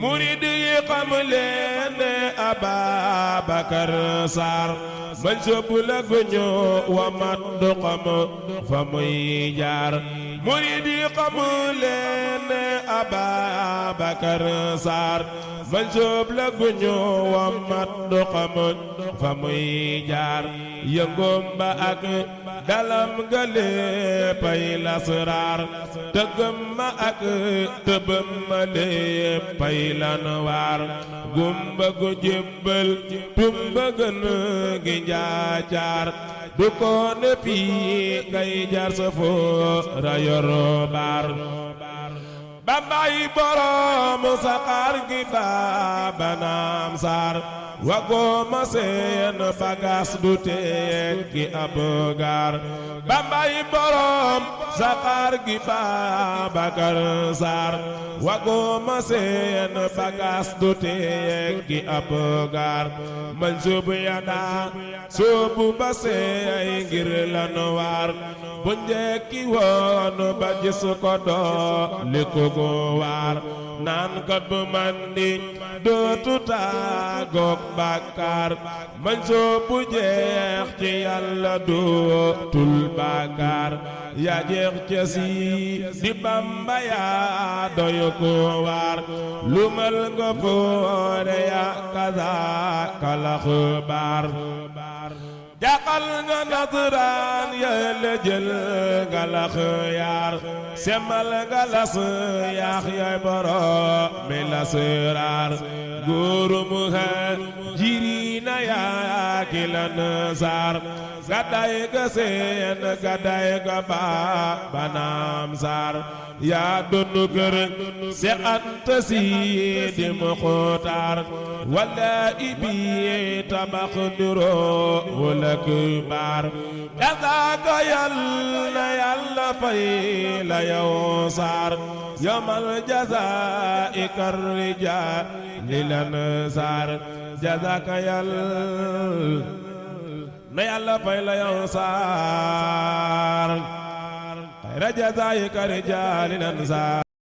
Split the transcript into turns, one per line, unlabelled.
murid yi xam leen ne Ababakar Sarr man soobu la guñu wa mat du xam fa muy jaar murid yi xam leen ne Ababakar Sarr man soobu la guñu wa mat du xam fa muy jaar yëngoom ba ak dalam nga léppay lasraar tëggam ma ak tëbam ma léppay lanwaar gumba gu jébbal tumba gën gi njaacaar du ko ne fii ngay jaar sa foo rayoro baar Bambay borom saxaar gi Baabanaam Sarr wagoo ma seen bagaas du teeg gi ab gaar Bambay borom saxaar gi Babakar Sarr wagoo ma seen bagaas du teeg gi ab gaar man soobu yada soobu ba seey ngir lan waar bu njëkki woon ba gis ko doo li ko go waar naan kat bu mandi dootu tàggoog bàkkaar man soobu jeex ci yàlla dootul bàkkaar yaa jeex ca si di Bamba yaa doy ko waar lu mal nga foore yaa kazaaka la xibaar jaqal nga nasraan yàlla jël nga la xiyaar semal nga las yaax yaay borom mi lasraar góoru muhaajiriina yaa ki lan saar gàddaay ga seen gàddaay ga Baabanaam Sarr yaa doonu kër Seex Anta Si di Muxtaar wala ibi tabax niroo wala kibaar jazaaka yàlla yàlla fay la yow Sarr yomal jazaa'i kar-rijaali lan Sarr jazaaka yàlla na yàlla fay la yow Sarr xayra jazaa'i kar-rijaali lan Sarr